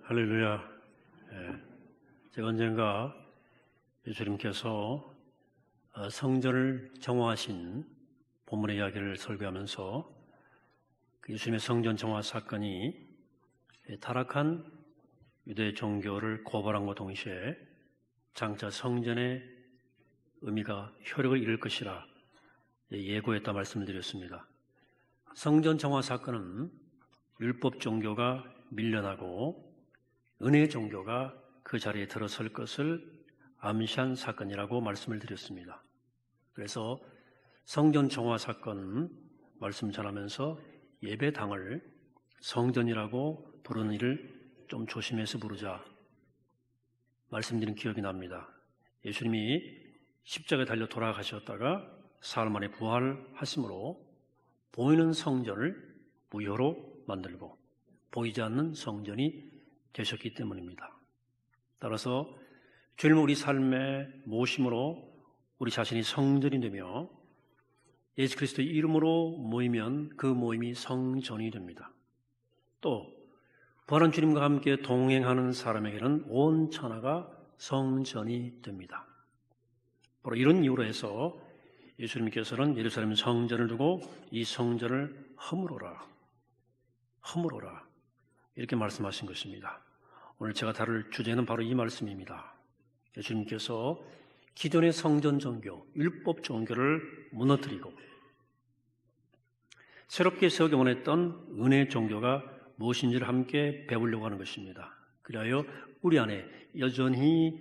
할렐루야. 제가 언젠가 예수님께서 성전을 정화하신 본문의 이야기를 설교하면서 그 예수님의 성전 정화 사건이 타락한 유대 종교를 고발함과 동시에 장차 성전의 의미가 효력을 잃을 것이라 예고했다 말씀을 드렸습니다. 성전 정화 사건은 율법 종교가 밀려나고 은혜 종교가 그 자리에 들어설 것을 암시한 사건이라고 말씀을 드렸습니다. 그래서 성전 정화 사건 말씀 전하면서 예배당을 성전이라고 부르는 일을 좀 조심해서 부르자 말씀드린 기억이 납니다. 예수님이 십자가에 달려 돌아가셨다가 사흘 만에 부활하심으로 보이는 성전을 무효로 만들고 보이지 않는 성전이 되셨기 때문입니다. 따라서 주님 우리 삶의 모심으로 우리 자신이 성전이 되며 예수 그리스도의 이름으로 모이면 그 모임이 성전이 됩니다. 또 부활한 주님과 함께 동행하는 사람에게는 온 천하가 성전이 됩니다. 바로 이런 이유로 해서 예수님께서는 예루살렘 성전을 두고 이 성전을 허물어라 이렇게 말씀하신 것입니다. 오늘 제가 다룰 주제는 바로 이 말씀입니다. 예수님께서 기존의 성전 종교, 율법 종교를 무너뜨리고 새롭게 세우기 원했던 은혜 종교가 무엇인지를 함께 배우려고 하는 것입니다. 그리하여 우리 안에 여전히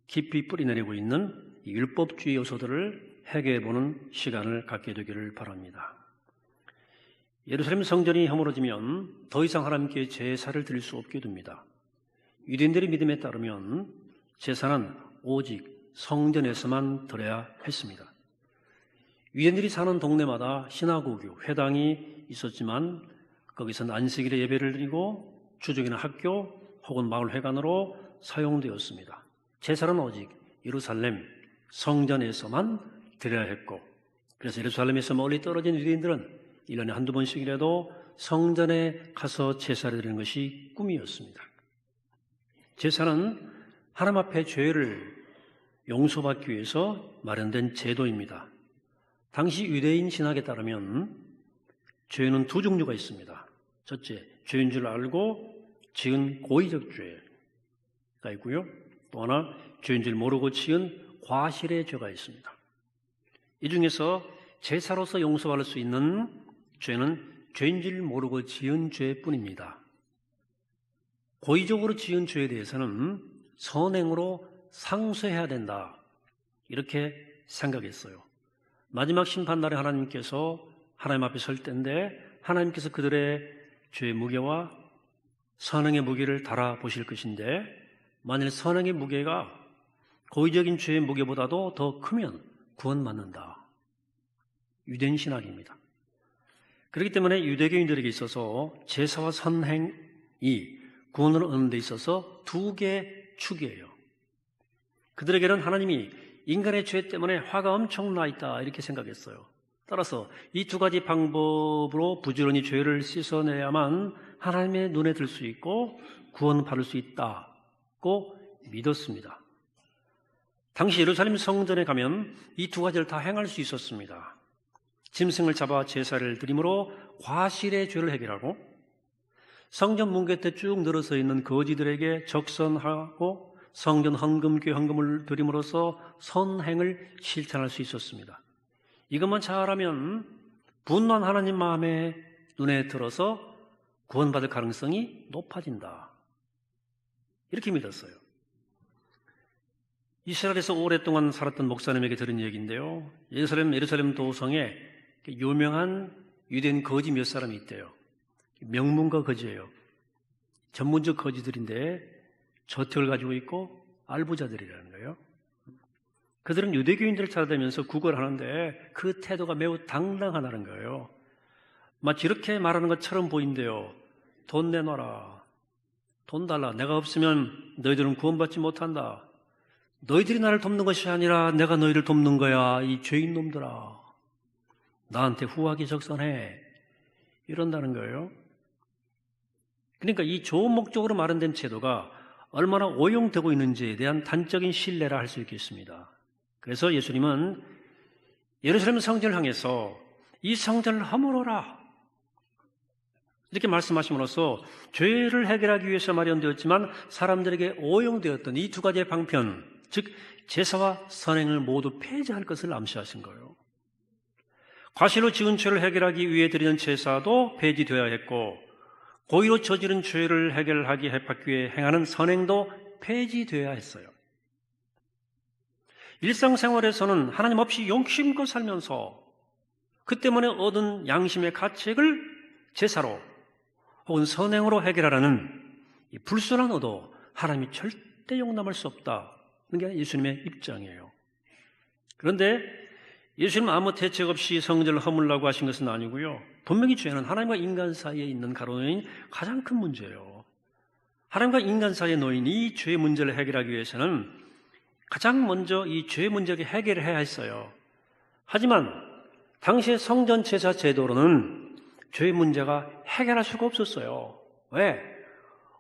깊이 뿌리내리고 있는 이 율법주의 요소들을 해결해보는 시간을 갖게 되기를 바랍니다. 예루살렘 성전이 허물어지면 더 이상 하나님께 제사를 드릴 수 없게 됩니다. 유대인들의 믿음에 따르면 제사는 오직 성전에서만 드려야 했습니다. 유대인들이 사는 동네마다 시나고교, 회당이 있었지만 거기서는 안식일에 예배를 드리고 주중에는 학교 혹은 마을회관으로 사용되었습니다. 제사는 오직 예루살렘 성전에서만 드려야 했고, 그래서 예루살렘에서 멀리 떨어진 유대인들은 1년에 한두 번씩이라도 성전에 가서 제사를 드리는 것이 꿈이었습니다. 제사는 하나님 앞에 죄를 용서받기 위해서 마련된 제도입니다. 당시 유대인 신학에 따르면 죄는 두 종류가 있습니다. 첫째, 죄인 줄 알고 지은 고의적 죄가 있고요. 또 하나, 죄인 줄 모르고 지은 과실의 죄가 있습니다. 이 중에서 제사로서 용서받을 수 있는 죄는 죄인 줄 모르고 지은 죄뿐입니다. 고의적으로 지은 죄에 대해서는 선행으로 상쇄해야 된다, 이렇게 생각했어요. 마지막 심판날에 하나님께서 하나님 앞에 설 때인데 하나님께서 그들의 죄의 무게와 선행의 무게를 달아보실 것인데, 만일 선행의 무게가 고의적인 죄의 무게보다도 더 크면 구원받는다. 유대인 신학입니다. 그렇기 때문에 유대교인들에게 있어서 제사와 선행이 구원을 얻는 데 있어서 두 개의 축이에요. 그들에게는 하나님이 인간의 죄 때문에 화가 엄청 나 있다, 이렇게 생각했어요. 따라서 이 두 가지 방법으로 부지런히 죄를 씻어내야만 하나님의 눈에 들 수 있고 구원받을 수 있다고 믿었습니다. 당시 예루살렘 성전에 가면 이 두 가지를 다 행할 수 있었습니다. 짐승을 잡아 제사를 드림으로 과실의 죄를 해결하고, 성전 문 곁에 쭉 늘어서 있는 거지들에게 적선하고 성전 헌금교회 헌금을 드림으로써 선행을 실천할 수 있었습니다. 이것만 잘하면 분노한 하나님 마음에 눈에 들어서 구원받을 가능성이 높아진다, 이렇게 믿었어요. 이스라엘에서 오랫동안 살았던 목사님에게 들은 얘기인데요, 예루살렘 도성에 유명한 유대인 거지 몇 사람이 있대요. 명문가 거지예요. 전문적 거지들인데 저택을 가지고 있고 알부자들이라는 거예요. 그들은 유대교인들을 찾아다니면서 구걸을 하는데 그 태도가 매우 당당하다는 거예요. 마치 이렇게 말하는 것처럼 보인대요. 돈 내놔라, 돈 달라, 내가 없으면 너희들은 구원받지 못한다, 너희들이 나를 돕는 것이 아니라 내가 너희를 돕는 거야, 이 죄인 놈들아, 나한테 후하게 적선해, 이런다는 거예요. 그러니까 이 좋은 목적으로 마련된 제도가 얼마나 오용되고 있는지에 대한 단적인 신뢰라 할 수 있겠습니다. 그래서 예수님은 예루살렘 성전을 향해서 이 성전을 허물어라 이렇게 말씀하심으로써 죄를 해결하기 위해서 마련되었지만 사람들에게 오용되었던 이 두 가지의 방편, 즉 제사와 선행을 모두 폐지할 것을 암시하신 거예요. 과실로 지은 죄를 해결하기 위해 드리는 제사도 폐지되어야 했고 고의로 저지른 죄를 해결하기 해받기 위해 행하는 선행도 폐지되어야 했어요. 일상생활에서는 하나님 없이 욕심껏 살면서 그 때문에 얻은 양심의 가책을 제사로 혹은 선행으로 해결하라는 이 불순한 의도 하나님이 절대 용납할 수 없다는 게 예수님의 입장이에요. 그런데 예수님은 아무 대책 없이 성전을 허물라고 하신 것은 아니고요. 분명히 죄는 하나님과 인간 사이에 있는 가로놓인 가장 큰 문제예요. 하나님과 인간 사이에 놓인 이 죄의 문제를 해결하기 위해서는 가장 먼저 이 죄의 문제를 해결을 해야 했어요. 하지만 당시의 성전 제사 제도로는 죄의 문제가 해결할 수가 없었어요. 왜?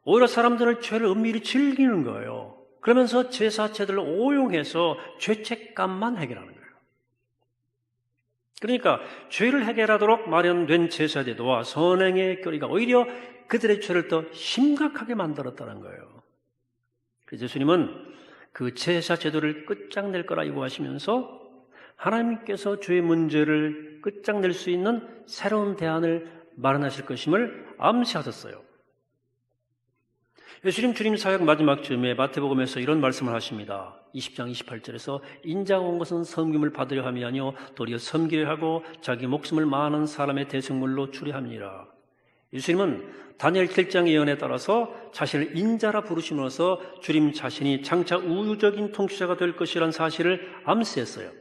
오히려 사람들은 죄를 은밀히 즐기는 거예요. 그러면서 제사 제도를 오용해서 죄책감만 해결하는 거예요. 그러니까 죄를 해결하도록 마련된 제사 제도와 선행의 교리가 오히려 그들의 죄를 더 심각하게 만들었다는 거예요. 그래서 예수님은 그 제사 제도를 끝장낼 거라 예고하시면서 하나님께서 죄의 문제를 끝장낼 수 있는 새로운 대안을 마련하실 것임을 암시하셨어요. 예수님 주님 사역 마지막 즈음에 마태복음에서 이런 말씀을 하십니다. 20장 28절에서 인자가 온 것은 섬김을 받으려 함이 아니요 도리어 섬기려 하고 자기 목숨을 많은 사람의 대승물로 주려 함이니라. 예수님은 다니엘 7장의 예언에 따라서 자신을 인자라 부르심으로써 주님 자신이 장차 우주적인 통치자가 될 것이라는 사실을 암시했어요.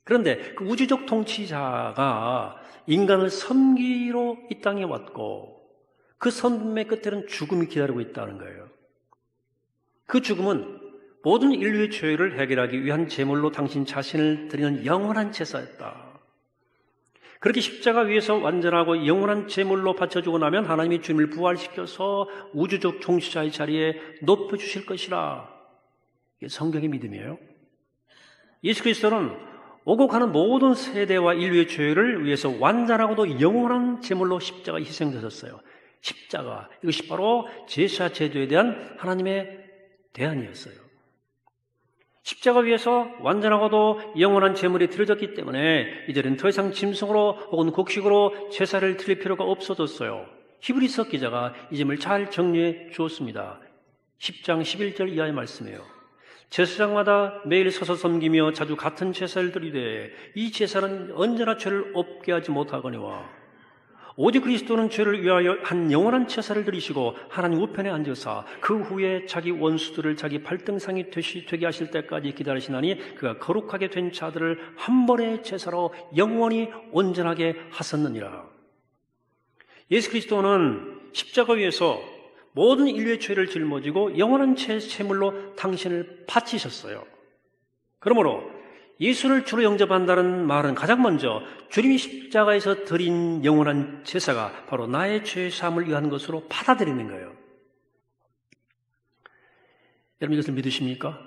그런데 그 우주적 통치자가 인간을 섬기러 이 땅에 왔고 그 섬김의 끝에는 죽음이 기다리고 있다는 거예요. 그 죽음은 모든 인류의 죄를 해결하기 위한 제물로 당신 자신을 드리는 영원한 제사였다. 그렇게 십자가 위에서 완전하고 영원한 제물로 바쳐주고 나면 하나님이 주님을 부활시켜서 우주적 통치자의 자리에 높여주실 것이라. 이게 성경의 믿음이에요. 예수 그리스도는 오고 가는 모든 세대와 인류의 죄를 위해서 완전하고도 영원한 제물로 십자가 희생되셨어요. 십자가, 이것이 바로 제사 제도에 대한 하나님의 대안이었어요. 십자가 위에서 완전하고도 영원한 제물이 드려졌기 때문에 이제는 더 이상 짐승으로 혹은 곡식으로 제사를 드릴 필요가 없어졌어요. 히브리서 기자가 이 점을 잘 정리해 주었습니다. 10장 11절 이하의 말씀이에요. 제사장마다 매일 서서 섬기며 자주 같은 제사를 드리되 이 제사는 언제나 죄를 없게 하지 못하거니와 오직 그리스도는 죄를 위하여 한 영원한 제사를 드리시고 하나님 우편에 앉으사 그 후에 자기 원수들을 자기 발등상이 되게 하실 때까지 기다리시나니 그가 거룩하게 된 자들을 한 번의 제사로 영원히 온전하게 하셨느니라. 예수 그리스도는 십자가 위에서 모든 인류의 죄를 짊어지고 영원한 제물로 당신을 바치셨어요. 그러므로 예수를 주로 영접한다는 말은 가장 먼저 주님이 십자가에서 드린 영원한 제사가 바로 나의 죄 사함을 위한 것으로 받아들이는 거예요. 여러분 이것을 믿으십니까?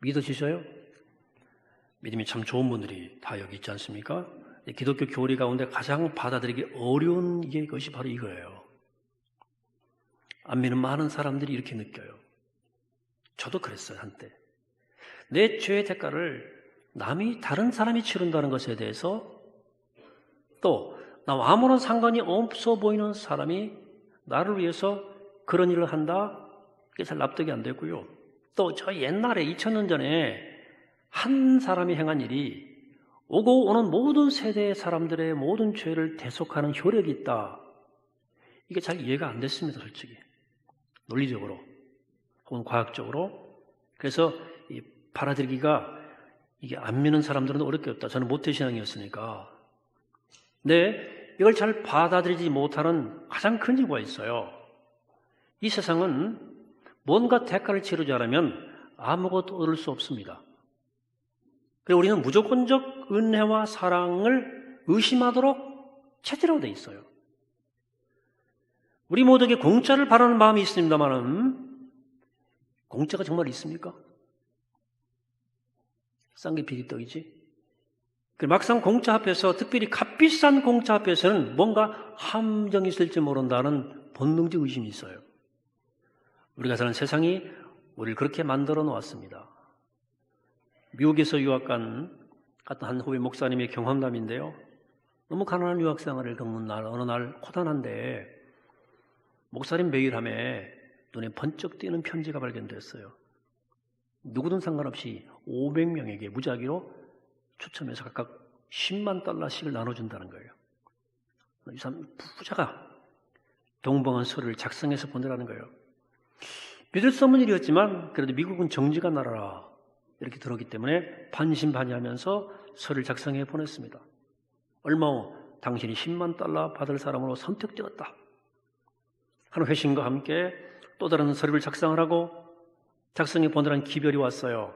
믿어지셔요? 믿음이 참 좋은 분들이 다 여기 있지 않습니까? 기독교 교리 가운데 가장 받아들이기 어려운 것이 바로 이거예요. 안 믿는 많은 사람들이 이렇게 느껴요. 저도 그랬어요, 한때. 내 죄의 대가를 다른 사람이 치른다는 것에 대해서 또 나와 아무런 상관이 없어 보이는 사람이 나를 위해서 그런 일을 한다? 이게 잘 납득이 안 되고요. 또 저 옛날에 2000년 전에 한 사람이 행한 일이 오고 오는 모든 세대의 사람들의 모든 죄를 대속하는 효력이 있다. 이게 잘 이해가 안 됐습니다, 솔직히. 논리적으로 혹은 과학적으로. 그래서 이 받아들이기가 이게 안 믿는 사람들은 어렵겠다. 저는 모태신앙이었으니까. 근데 이걸 잘 받아들이지 못하는 가장 큰 이유가 있어요. 이 세상은 뭔가 대가를 치르지 않으면 아무것도 얻을 수 없습니다. 그래서 우리는 무조건적 은혜와 사랑을 의심하도록 체질화되어 있어요. 우리 모두에게 공짜를 바라는 마음이 있습니다만은 공짜가 정말 있습니까? 싼 게 비리떡이지. 막상 공짜 앞에서, 특별히 값비싼 공짜 앞에서는 뭔가 함정이 있을지 모른다는 본능적 의심이 있어요. 우리가 사는 세상이 우리를 그렇게 만들어 놓았습니다. 미국에서 유학 갔던 한 후배 목사님의 경험담인데요. 너무 가난한 유학 생활을 겪는 날, 어느 날 고단한데 목사님 메일함에 눈에 번쩍 띄는 편지가 발견됐어요. 누구든 상관없이 500명에게 무작위로 추첨해서 각각 $100,000씩을 나눠준다는 거예요. 이 사람 부자가 동봉한 서류를 작성해서 보내라는 거예요. 믿을 수 없는 일이었지만 그래도 미국은 정직한 나라라 이렇게 들었기 때문에 반신반의하면서 서류를 작성해 보냈습니다. 얼마 후 당신이 $100,000 받을 사람으로 선택되었다 하는 회신과 함께 또 다른 서류를 작성을 하고 작성해 보내라는 기별이 왔어요.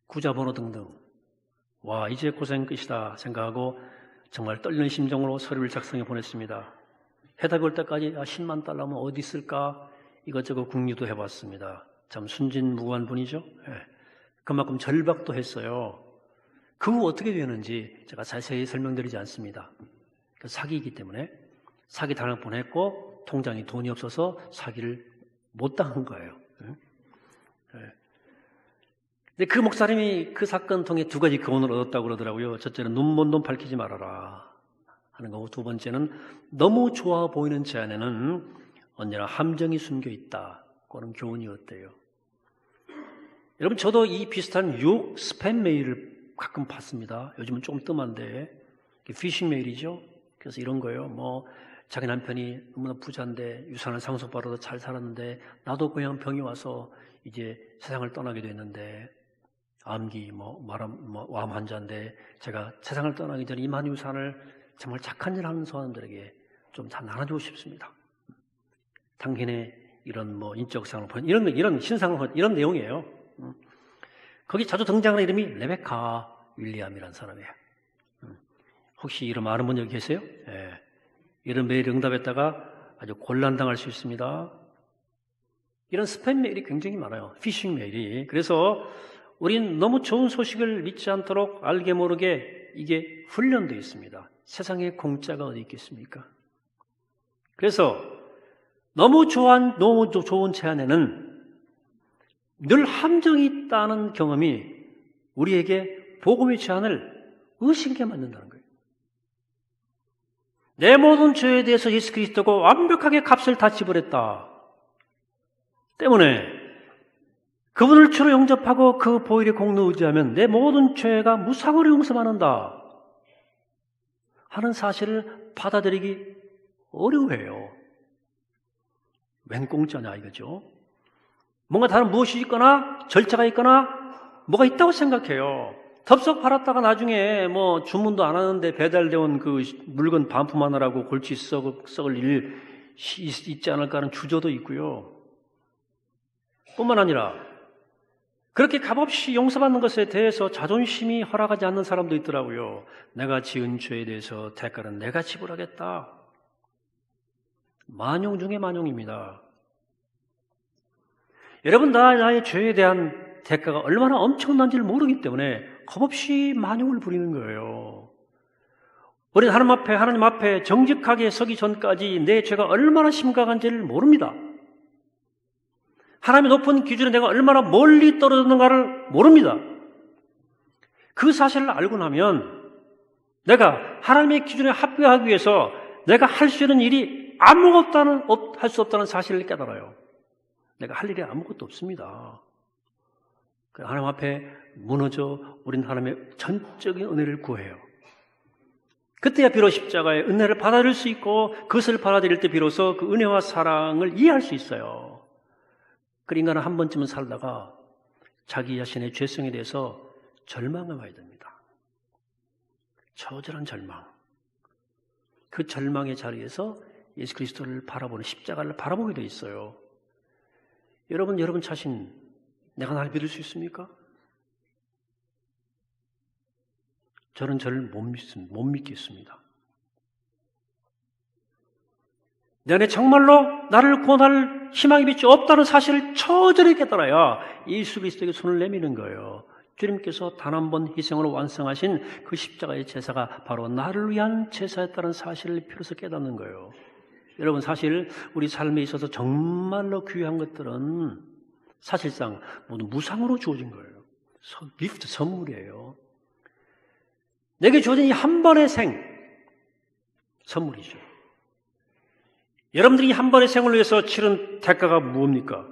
구자번호 등등. 와, 이제 고생 끝이다 생각하고 정말 떨리는 심정으로 서류를 작성해 보냈습니다. 해답이 올 때까지 $100,000면 어디 있을까 이것저것 궁리도 해봤습니다. 참 순진무구한 분이죠. 예. 그만큼 절박도 했어요. 그 후 어떻게 되는지 제가 자세히 설명드리지 않습니다. 사기이기 때문에 사기 당할 뻔했고 통장에 돈이 없어서 사기를 못 당한 거예요. 예. 근데 그 목사님이 그 사건 통해 두 가지 교훈을 얻었다고 그러더라고요. 첫째는 눈 먼 돈 밝히지 말아라 하는 거고, 두 번째는 너무 좋아 보이는 제안에는 언제나 함정이 숨겨 있다 그런 교훈이었대요. 여러분, 저도 이 비슷한 유혹 스팸 메일을 가끔 받습니다. 요즘은 조금 뜸한데 피싱 메일이죠. 그래서 이런 거예요. 뭐 자기 남편이 너무나 부자인데 유산을 상속받아서 잘 살았는데 나도 그냥 병이 와서 이제 세상을 떠나게 됐는데 암기 암 환자인데 제가 세상을 떠나기 전에 이만 유산을 정말 착한 일 하는 사람들에게 좀 다 나눠주고 싶습니다. 당신의 이런 인적 상을 이런 신상을 이런 내용이에요. 거기 자주 등장하는 이름이 레베카 윌리엄이라는 사람이에요. 혹시 이름 아는 분 여기 계세요? 예. 이런 메일 응답했다가 아주 곤란당할 수 있습니다. 이런 스팸 메일이 굉장히 많아요. 피싱 메일이. 그래서 우린 너무 좋은 소식을 믿지 않도록 알게 모르게 이게 훈련되어 있습니다. 세상에 공짜가 어디 있겠습니까? 그래서 너무 좋은 제안에는 늘 함정이 있다는 경험이 우리에게 복음의 제안을 의심케 만든다는 거예요. 내 모든 죄에 대해서 예수 그리스도가 완벽하게 값을 다 지불했다 때문에 그분을 주로 영접하고 그 보혈의 공로에 의지하면 내 모든 죄가 무상으로 용서받는다 하는 사실을 받아들이기 어려워해요. 웬 공짜냐 이거죠. 뭔가 다른 무엇이 있거나 절차가 있거나 뭐가 있다고 생각해요. 덥석 팔았다가 나중에 주문도 안 하는데 배달되온 그 물건 반품하느라고 골치 썩을 일 있지 않을까 하는 주저도 있고요. 뿐만 아니라 그렇게 값없이 용서받는 것에 대해서 자존심이 허락하지 않는 사람도 있더라고요. 내가 지은 죄에 대해서 대가는 내가 지불하겠다. 만용 중에 만용입니다. 여러분, 나의 죄에 대한 대가가 얼마나 엄청난지를 모르기 때문에 겁없이 만용을 부리는 거예요. 우리는 하나님 앞에 정직하게 서기 전까지 내 죄가 얼마나 심각한지를 모릅니다. 하나님의 높은 기준에 내가 얼마나 멀리 떨어졌는가를 모릅니다. 그 사실을 알고 나면 내가 하나님의 기준에 합격하기 위해서 내가 할 수 있는 일이 아무것도 할 수 없다는 사실을 깨달아요. 내가 할 일이 아무것도 없습니다. 하나님 앞에 무너져 우린 하나님의 전적인 은혜를 구해요. 그때야 비로소 십자가의 은혜를 받아들일 수 있고 그것을 받아들일 때 비로소 그 은혜와 사랑을 이해할 수 있어요. 그 인간은 한 번쯤은 살다가 자기 자신의 죄성에 대해서 절망을 하게 됩니다. 처절한 절망. 그 절망의 자리에서 예수 그리스도를 바라보는 십자가를 바라보게 돼 있어요. 여러분 자신 내가 날 믿을 수 있습니까? 저는 저를 못 믿겠습니다. 내 안에 정말로 나를 구원할 희망의 빛이 없다는 사실을 처절히 깨달아야 예수 그리스도에게 손을 내미는 거예요. 주님께서 단 한 번 희생으로 완성하신 그 십자가의 제사가 바로 나를 위한 제사였다는 사실을 비로소 깨닫는 거예요. 여러분, 사실 우리 삶에 있어서 정말로 귀한 것들은 사실상 모두 무상으로 주어진 거예요. 기프트, 선물이에요. 내게 주어진 이 한 번의 생, 선물이죠. 여러분들이 한 번의 생을 위해서 치른 대가가 무엇입니까?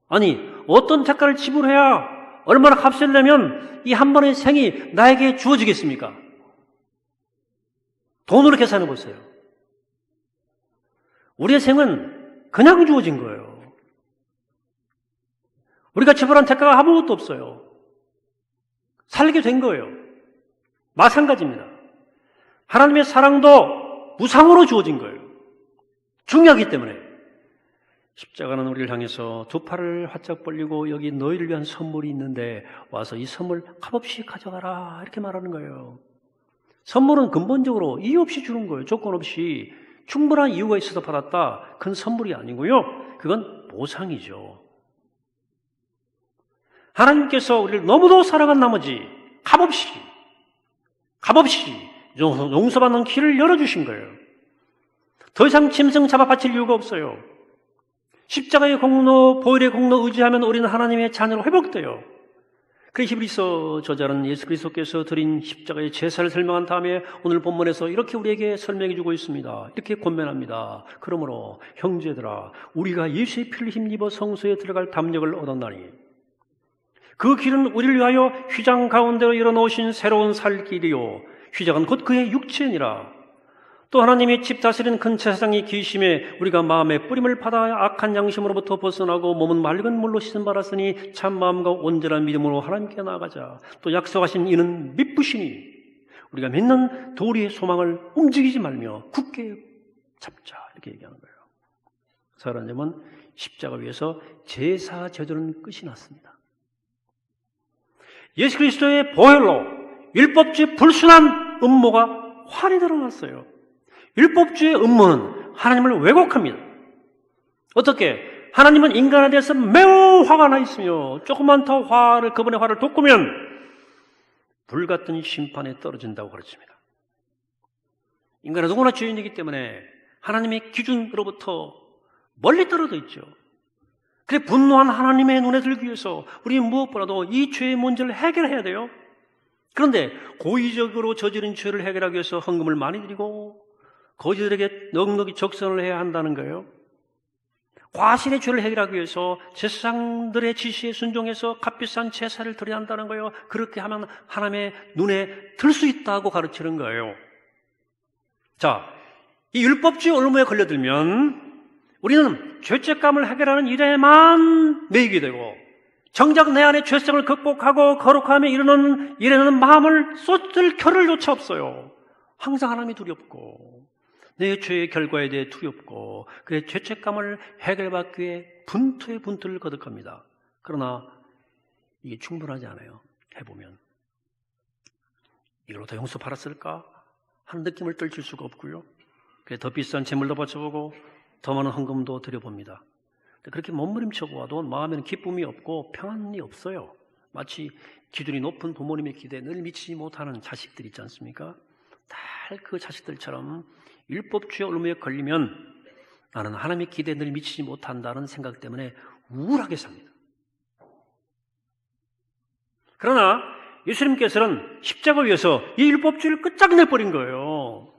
아니, 어떤 대가를 지불해야 얼마나 값을 내면 이 한 번의 생이 나에게 주어지겠습니까? 돈으로 계산해 보세요. 우리의 생은 그냥 주어진 거예요. 우리가 지불한 대가가 아무것도 없어요. 살게 된 거예요. 마찬가지입니다. 하나님의 사랑도 무상으로 주어진 거예요. 중요하기 때문에 십자가는 우리를 향해서 두 팔을 활짝 벌리고 여기 너희를 위한 선물이 있는데 와서 이 선물 값없이 가져가라 이렇게 말하는 거예요. 선물은 근본적으로 이유 없이 주는 거예요. 조건 없이 충분한 이유가 있어서 받았다. 그건 선물이 아니고요. 그건 보상이죠. 하나님께서 우리를 너무도 사랑한 나머지 값없이 용서받는 길을 열어주신 거예요. 더 이상 짐승 잡아 바칠 이유가 없어요. 십자가의 공로, 보혈의 공로 의지하면 우리는 하나님의 자녀로 회복돼요. 그래서 히브리서 저자는 예수 그리스도께서 드린 십자가의 제사를 설명한 다음에 오늘 본문에서 이렇게 우리에게 설명해 주고 있습니다. 이렇게 권면합니다. 그러므로 형제들아, 우리가 예수의 피를 힘입어 성소에 들어갈 담력을 얻었나니 그 길은 우리를 위하여 휘장 가운데로 열어놓으신 새로운 살 길이요 휘장은 곧 그의 육체니라. 또 하나님의 집 다스리는 큰 제사장이 계심에 우리가 마음의 뿌림을 받아 악한 양심으로부터 벗어나고 몸은 맑은 물로 씻음 받았으니 참 마음과 온전한 믿음으로 하나님께 나아가자. 또 약속하신 이는 믿으시니 우리가 믿는 도리의 소망을 움직이지 말며 굳게 잡자 이렇게 얘기하는 거예요. 사랑하는 십자가 위에서 제사 제도는 끝이 났습니다. 예수 그리스도의 보혈로 율법주의 불순한 음모가 환히 드러났어요. 율법주의 음모는 하나님을 왜곡합니다. 어떻게? 하나님은 인간에 대해서 매우 화가 나 있으며 조금만 더 그분의 화를 돋구면 불같은 심판에 떨어진다고 가르칩니다. 인간은 누구나 죄인이기 때문에 하나님의 기준으로부터 멀리 떨어져 있죠. 그래 분노한 하나님의 눈에 들기 위해서 우리 무엇보다도 이 죄의 문제를 해결해야 돼요. 그런데 고의적으로 저지른 죄를 해결하기 위해서 헌금을 많이 드리고 거지들에게 넉넉히 적선을 해야 한다는 거예요. 과실의 죄를 해결하기 위해서 제사장들의 지시에 순종해서 값비싼 제사를 드려야 한다는 거예요. 그렇게 하면 하나님의 눈에 들 수 있다고 가르치는 거예요. 자, 이 율법주의 올무에 걸려들면 우리는 죄책감을 해결하는 일에만 매이게 되고 정작 내 안의 죄성을 극복하고 거룩함에 이르는 마음을 쏟을 겨를조차 없어요. 항상 하나님이 두렵고 내 죄의 결과에 대해 두렵고 그의 죄책감을 해결받기 위해 분투에 분투를 거듭합니다. 그러나 이게 충분하지 않아요. 해보면 이걸로 더 용서 받았을까 하는 느낌을 떨칠 수가 없고요. 그래 더 비싼 재물도 바쳐보고 더 많은 헌금도 드려봅니다. 그렇게 몸부림쳐 보아도 마음에는 기쁨이 없고 평안이 없어요. 마치 기준이 높은 부모님의 기대에 늘 미치지 못하는 자식들 있지 않습니까? 다 그 자식들처럼 율법주의 올무에 걸리면 나는 하나님의 기대에 늘 미치지 못한다는 생각 때문에 우울하게 삽니다. 그러나 예수님께서는 십자가 위에서 이 율법주의를 끝장내버린 거예요.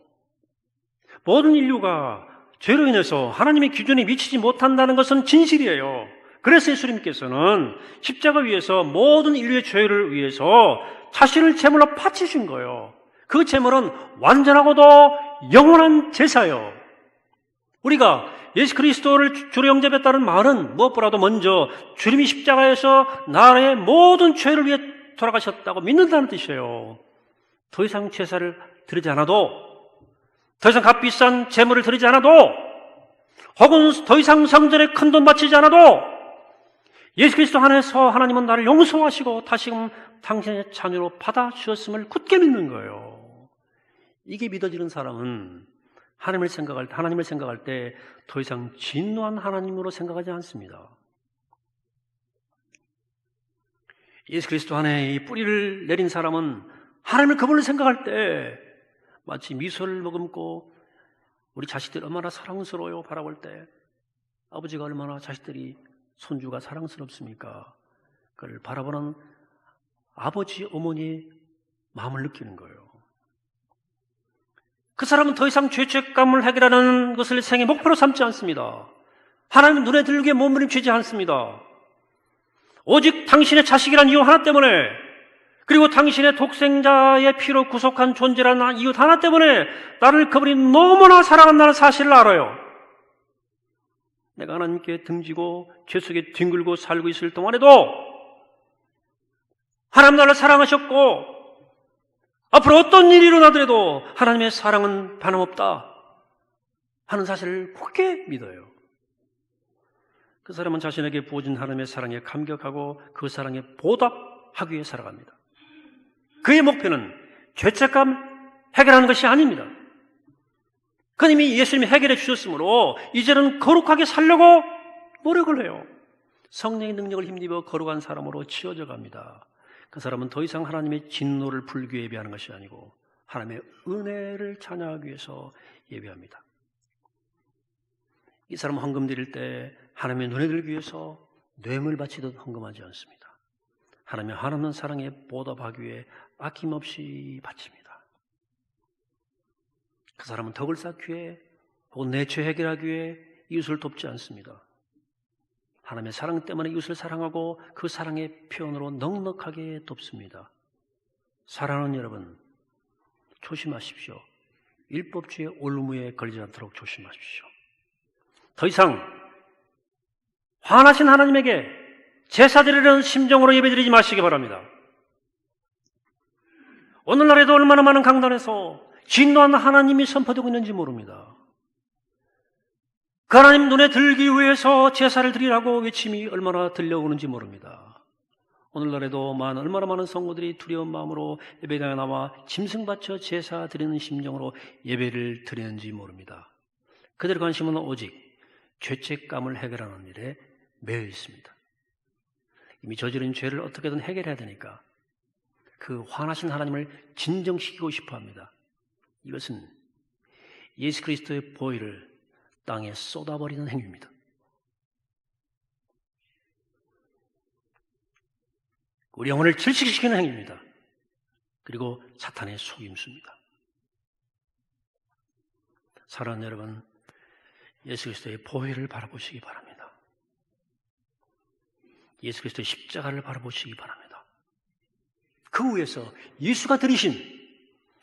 모든 인류가 죄로 인해서 하나님의 기준에 미치지 못한다는 것은 진실이에요. 그래서 예수님께서는 십자가 위에서 모든 인류의 죄를 위해서 자신을 제물로 바치신 거예요. 그 제물은 완전하고도 영원한 제사예요. 우리가 예수 그리스도를 주로 영접했다는 말은 무엇보다도 먼저 주님이 십자가에서 나의 모든 죄를 위해 돌아가셨다고 믿는다는 뜻이에요. 더 이상 제사를 드리지 않아도, 더 이상 값비싼 제물을 드리지 않아도, 혹은 더 이상 성전에 큰 돈 바치지 않아도 예수 그리스도 안에서 하나님은 나를 용서하시고 다시금 당신의 자녀로 받아주셨음을 굳게 믿는 거예요. 이게 믿어지는 사람은 하나님을 생각할 때 더 이상 진노한 하나님으로 생각하지 않습니다. 예수 그리스도 안에 이 뿌리를 내린 사람은 하나님을 그분을 생각할 때 마치 미소를 머금고 우리 자식들이 얼마나 사랑스러워요 바라볼 때 아버지가 얼마나 자식들이 손주가 사랑스럽습니까? 그걸 바라보는 아버지, 어머니의 마음을 느끼는 거예요. 그 사람은 더 이상 죄책감을 해결하는 것을 생의 목표로 삼지 않습니다. 하나님 눈에 들게 몸부림치지 않습니다. 오직 당신의 자식이라는 이유 하나 때문에, 그리고 당신의 독생자의 피로 구속한 존재라는 이유 하나 때문에 나를 그분이 너무나 사랑한다는 사실을 알아요. 내가 하나님께 등지고 죄 속에 뒹굴고 살고 있을 동안에도 하나님 나를 사랑하셨고 앞으로 어떤 일이 일어나더라도 하나님의 사랑은 변함없다 하는 사실을 굳게 믿어요. 그 사람은 자신에게 부어진 하나님의 사랑에 감격하고 그 사랑에 보답하기 위해 살아갑니다. 그의 목표는 죄책감 해결하는 것이 아닙니다. 그는 이미 예수님이 해결해 주셨으므로 이제는 거룩하게 살려고 노력을 해요. 성령의 능력을 힘입어 거룩한 사람으로 치워져 갑니다. 그 사람은 더 이상 하나님의 진노를 불교 예배하는 것이 아니고 하나님의 은혜를 찬양하기 위해서 예배합니다. 이 사람은 헌금 드릴 때 하나님의 눈에 들기 위해서 뇌물 바치듯 헌금하지 않습니다. 하나님의 한없는 사랑에 보답하기 위해 아낌없이 바칩니다. 그 사람은 덕을 쌓기 위해 혹은 내 죄 해결하기 위해 이웃을 돕지 않습니다. 하나님의 사랑 때문에 이웃을 사랑하고 그 사랑의 표현으로 넉넉하게 돕습니다. 사랑하는 여러분, 조심하십시오. 율법주의 올무에 걸리지 않도록 조심하십시오. 더 이상 화나신 하나님에게 제사드리려는 심정으로 예배드리지 마시기 바랍니다. 오늘날에도 얼마나 많은 강단에서 진노한 하나님이 선포되고 있는지 모릅니다. 그 하나님 눈에 들기 위해서 제사를 드리라고 외침이 얼마나 들려오는지 모릅니다. 오늘날에도 얼마나 많은 성도들이 두려운 마음으로 예배당에 나와 짐승 바쳐 제사 드리는 심정으로 예배를 드리는지 모릅니다. 그들의 관심은 오직 죄책감을 해결하는 일에 매여 있습니다. 이미 저지른 죄를 어떻게든 해결해야 되니까 그 화나신 하나님을 진정시키고 싶어 합니다. 이것은 예수 그리스도의 보혈을 땅에 쏟아버리는 행위입니다. 우리 영혼을 질식시키는 행위입니다. 그리고 사탄의 속임수입니다. 사랑하는 여러분, 예수 그리스도의 보혈을 바라보시기 바랍니다. 예수 그리스도의 십자가를 바라보시기 바랍니다. 그 위에서 예수가 드리신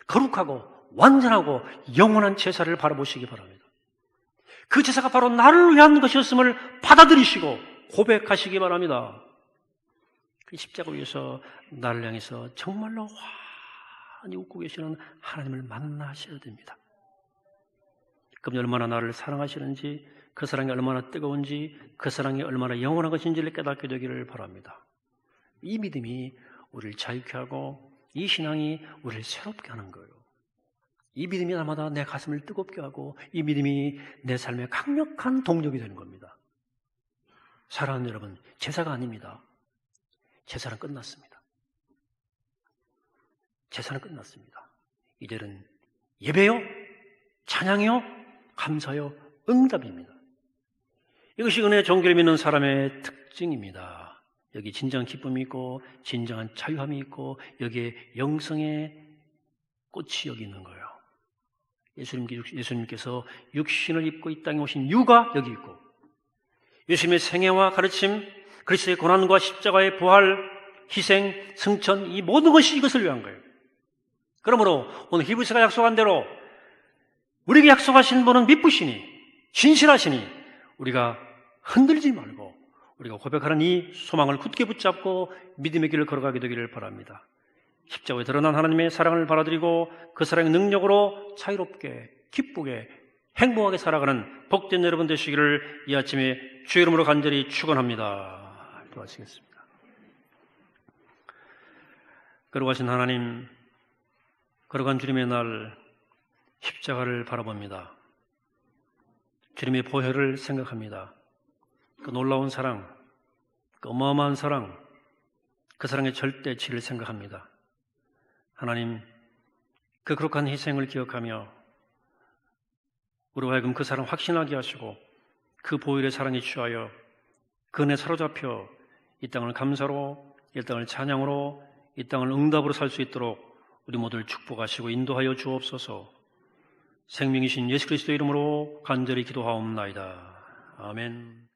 거룩하고 완전하고 영원한 제사를 바라보시기 바랍니다. 그 제사가 바로 나를 위한 것이었음을 받아들이시고 고백하시기 바랍니다. 그 십자가 위에서 나를 향해서 정말로 환히 웃고 계시는 하나님을 만나셔야 됩니다. 그분이 얼마나 나를 사랑하시는지, 그 사랑이 얼마나 뜨거운지, 그 사랑이 얼마나 영원한 것인지를 깨닫게 되기를 바랍니다. 이 믿음이 우리를 자유케 하고 이 신앙이 우리를 새롭게 하는 거예요. 이 믿음이 날마다 내 가슴을 뜨겁게 하고 이 믿음이 내 삶의 강력한 동력이 되는 겁니다. 사랑하는 여러분, 제사가 아닙니다. 제사는 끝났습니다. 제사는 끝났습니다. 이제는 예배요, 찬양이요, 감사요, 응답입니다. 이것이 은혜 종교를 믿는 사람의 특징입니다. 여기 진정한 기쁨이 있고 진정한 자유함이 있고 여기에 영성의 꽃이 여기 있는 거예요. 예수님께서 육신을 입고 이 땅에 오신 이유가 여기 있고 예수님의 생애와 가르침, 그리스도의 고난과 십자가의 부활, 희생, 승천, 이 모든 것이 이것을 위한 거예요. 그러므로 오늘 히브리서가 약속한 대로 우리에게 약속하신 분은 미쁘시니 진실하시니 우리가 흔들지 말고 우리가 고백하는 이 소망을 굳게 붙잡고 믿음의 길을 걸어가게 되기를 바랍니다. 십자가에 드러난 하나님의 사랑을 받아들이고 그 사랑의 능력으로 자유롭게 기쁘게 행복하게 살아가는 복된 여러분 되시기를 이 아침에 주의 이름으로 간절히 축원합니다. 기도하시겠습니다. 거룩하신 하나님, 거룩한 주님의 날 십자가를 바라봅니다. 주님의 보혈을 생각합니다. 그 놀라운 사랑, 그 어마어마한 사랑, 그 사랑의 절대치를 생각합니다. 하나님, 그 거룩한 희생을 기억하며 우리와 하여금 그 사랑 확신하게 하시고 그 보혈의 사랑에 취하여 그 은혜에 사로잡혀 이 땅을 감사로, 이 땅을 찬양으로, 이 땅을 응답으로 살 수 있도록 우리 모두를 축복하시고 인도하여 주옵소서. 생명이신 예수 그리스도의 이름으로 간절히 기도하옵나이다. 아멘.